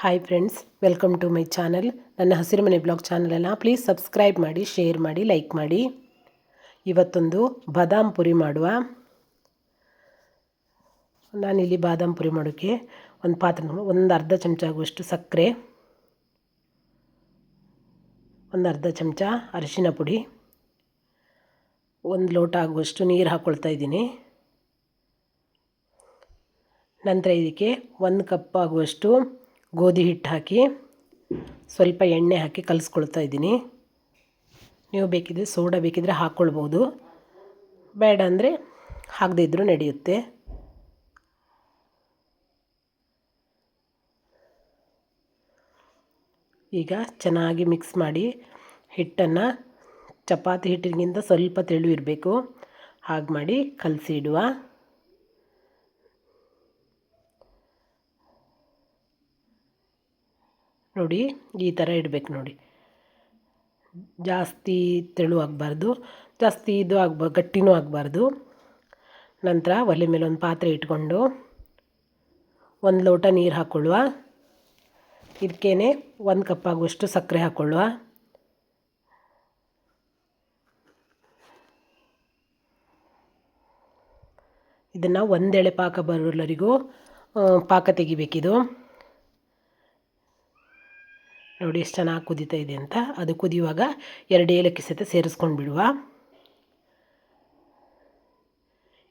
Hi friends, welcome to my channel. ನನ್ನ ಹಸಿರು ಮನೆ ಬ್ಲಾಗ್ ಚಾನಲನ್ನು ಪ್ಲೀಸ್ ಸಬ್ಸ್ಕ್ರೈಬ್ ಮಾಡಿ, ಶೇರ್ ಮಾಡಿ, ಲೈಕ್ ಮಾಡಿ. ಇವತ್ತೊಂದು ಬಾದಾಮ್ ಪುರಿ ಮಾಡುವ. ನಾನಿಲ್ಲಿ ಬಾದಾಮ್ ಪುರಿ ಮಾಡೋಕ್ಕೆ ಒಂದು ಪಾತ್ರೆ, ಒಂದು ಅರ್ಧ ಚಮಚ ಆಗುವಷ್ಟು ಸಕ್ಕರೆ, ಒಂದು ಅರ್ಧ ಚಮಚ ಅರಿಶಿನ ಪುಡಿ, ಒಂದು ಲೋಟ ಆಗುವಷ್ಟು ನೀರು ಹಾಕ್ಕೊಳ್ತಾ ಇದ್ದೀನಿ. ನಂತರ ಇದಕ್ಕೆ 1 ಕಪ್ ಆಗುವಷ್ಟು ಗೋಧಿ ಹಿಟ್ಟು ಹಾಕಿ ಸ್ವಲ್ಪ ಎಣ್ಣೆ ಹಾಕಿ ಕಲಿಸ್ಕೊಳ್ತಾ ಇದ್ದೀನಿ. ನೀವು ಬೇಕಿದ್ದರೆ ಸೋಡಾ ಬೇಕಿದ್ದರೆ ಹಾಕ್ಕೊಳ್ಬೋದು, ಬೇಡ ಅಂದರೆ ಹಾಕದೇ ಇದ್ದರೂ ನಡೆಯುತ್ತೆ. ಈಗ ಚೆನ್ನಾಗಿ ಮಿಕ್ಸ್ ಮಾಡಿ ಹಿಟ್ಟನ್ನು ಚಪಾತಿ ಹಿಟ್ಟಿಗಿಂತ ಸ್ವಲ್ಪ ತೆಳು ಇರಬೇಕು, ಹಾಗೆ ಮಾಡಿ ಕಲಸಿ ಇಡುವ. ನೋಡಿ, ಈ ಥರ ಇಡಬೇಕು. ನೋಡಿ, ಜಾಸ್ತಿ ತೆಳು ಆಗಬಾರ್ದು, ಜಾಸ್ತಿ ಗಟ್ಟಿನೂ ಆಗಬಾರ್ದು. ನಂತರ ಒಲೆ ಮೇಲೆ ಒಂದು ಪಾತ್ರೆ ಇಟ್ಕೊಂಡು 1 ಲೋಟ ನೀರು ಹಾಕ್ಕೊಳ್ಳುವ. ಇದಕ್ಕೇನೆ 1 ಕಪ್ ಆಗುವಷ್ಟು ಸಕ್ಕರೆ ಹಾಕ್ಕೊಳ್ಳುವ. ಇದನ್ನು ಒಂದೆಳೆ ಪಾಕ ಬರೋವರೆಗೂ ಪಾಕ ತೆಗಿಬೇಕಿದು. ನೋಡಿ ಎಷ್ಟು ಚೆನ್ನಾಗಿ ಕುದೀತಾ ಇದೆ ಅಂತ. ಅದು ಕುದಿಯುವಾಗ 2 ಏಲಕ್ಕಿ ಸಹಿತ ಸೇರಿಸ್ಕೊಂಡು ಬಿಡುವ.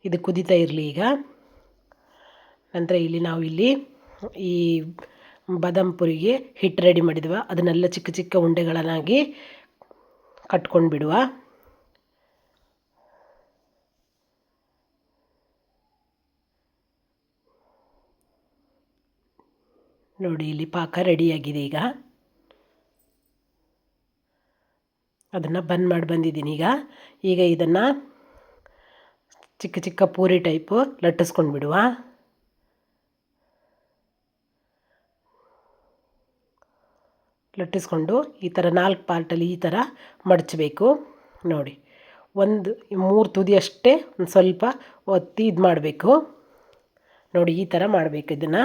ಇದು ಕುದೀತಾ ಇರಲಿ ಈಗ. ನಂತರ ನಾವು ಇಲ್ಲಿ ಈ ಬಾದಾಮ್ ಪುರಿಗೆ ಹಿಟ್ಟು ರೆಡಿ ಮಾಡಿದ್ವ, ಅದನ್ನೆಲ್ಲ ಚಿಕ್ಕ ಚಿಕ್ಕ ಉಂಡೆಗಳನ್ನಾಗಿ ಕಟ್ಕೊಂಡು ಬಿಡುವ. ನೋಡಿ, ಇಲ್ಲಿ ಪಾಕ ರೆಡಿಯಾಗಿದೆ. ಅದನ್ನು ಬಂದ್ ಮಾಡಿ ಬಂದಿದ್ದೀನಿ. ಈಗ ಇದನ್ನು ಚಿಕ್ಕ ಚಿಕ್ಕ ಪೂರಿ ಟೈಪು ಲಟ್ಟಿಸ್ಕೊಂಡು ಬಿಡುವ. ಲಟ್ಟಿಸ್ಕೊಂಡು ಈ ಥರ 4 ಪಾರ್ಟಲ್ಲಿ ಈ ಥರ ಮಡಚಬೇಕು. ನೋಡಿ, 3 ತುದಿ ಅಷ್ಟೇ ಒಂದು ಸ್ವಲ್ಪ ಒತ್ತಿ ಇದು ಮಾಡಬೇಕು. ನೋಡಿ, ಈ ಥರ ಮಾಡಬೇಕು ಇದನ್ನು.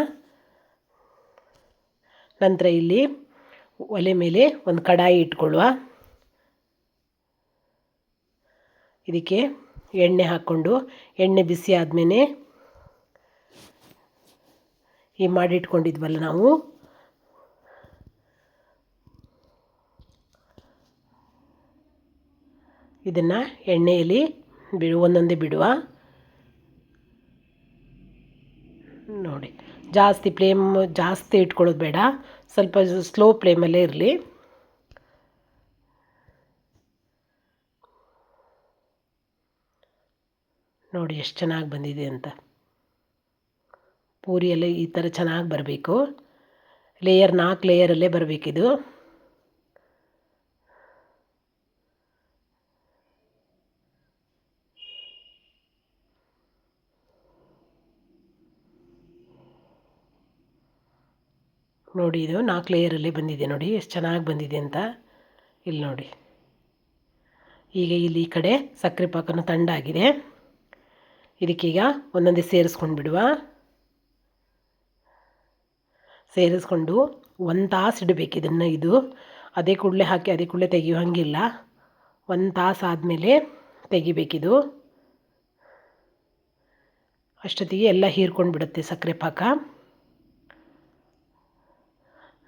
ನಂತರ ಇಲ್ಲಿ ಒಲೆ ಮೇಲೆ ಒಂದು ಕಡಾಯಿ ಇಟ್ಕೊಳ್ಳುವ. ಇದಕ್ಕೆ ಎಣ್ಣೆ ಹಾಕ್ಕೊಂಡು, ಎಣ್ಣೆ ಬಿಸಿ ಆದಮೇಲೆ ಈ ಮಾಡಿಟ್ಕೊಂಡಿದ್ವಲ್ಲ ನಾವು, ಇದನ್ನು ಎಣ್ಣೆಯಲ್ಲಿ ಒಂದೊಂದೇ ಬಿಡುವ. ನೋಡಿ, ಫ್ಲೇಮ್ ಜಾಸ್ತಿ ಇಟ್ಕೊಳ್ಳೋದು ಬೇಡ, ಸ್ವಲ್ಪ ಸ್ಲೋ ಫ್ಲೇಮಲ್ಲೇ ಇರಲಿ. ನೋಡಿ ಎಷ್ಟು ಚೆನ್ನಾಗಿ ಬಂದಿದೆ ಅಂತ. ಪೂರಿಯಲ್ಲೇ ಈ ಥರ ಚೆನ್ನಾಗಿ ಬರಬೇಕು. 4 ಲೇಯರಲ್ಲೇ ಬರಬೇಕಿದು. ನೋಡಿ, ಇದು 4 ಲೇಯರಲ್ಲೇ ಬಂದಿದೆ. ನೋಡಿ ಎಷ್ಟು ಚೆನ್ನಾಗಿ ಬಂದಿದೆ ಅಂತ. ಇಲ್ಲಿ ನೋಡಿ, ಈಗ ಇಲ್ಲಿ ಈ ಕಡೆ ಸಕ್ಕರೆ ಪಾಕನೂ ತಣ್ಣಗಾಗಿದೆ. ಇದಕ್ಕೀಗ ಒಂದೊಂದೇ ಸೇರಿಸ್ಕೊಂಡು ಬಿಡುವ. ಸೇರಿಸ್ಕೊಂಡು 1 ತಾಸು ಇಡಬೇಕು ಇದನ್ನು. ಇದು ಅದೇ ಕೂಡಲೇ ಹಾಕಿ ಅದೇ ಕೂಡಲೇ ತೆಗಿಯೋ ಹಾಗಿಲ್ಲ, 1 ತಾಸು ಆದಮೇಲೆ ತೆಗಿಬೇಕಿದು. ಅಷ್ಟೊತ್ತಿಗೆ ಎಲ್ಲ ಹೀರ್ಕೊಂಡು ಬಿಡುತ್ತೆ ಸಕ್ಕರೆ ಪಾಕ.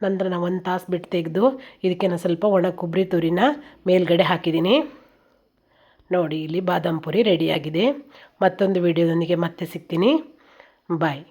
ನಂತರ ನಾನು 1 ತಾಸು ಬಿಟ್ಟು ತೆಗೆದು ಇದಕ್ಕೆ ನಾನು ಸ್ವಲ್ಪ ಒಣ ಕೊಬ್ಬರಿ ತುರಿನ ಮೇಲ್ಗಡೆ ಹಾಕಿದ್ದೀನಿ. ನೋಡಿ, ಇಲ್ಲಿ ಬಾದಾಮ್ ಪುರಿ ರೆಡಿಯಾಗಿದೆ. ಮತ್ತೊಂದು ವಿಡಿಯೋದೊಂದಿಗೆ ಮತ್ತೆ ಸಿಗ್ತೀನಿ. ಬಾಯ್.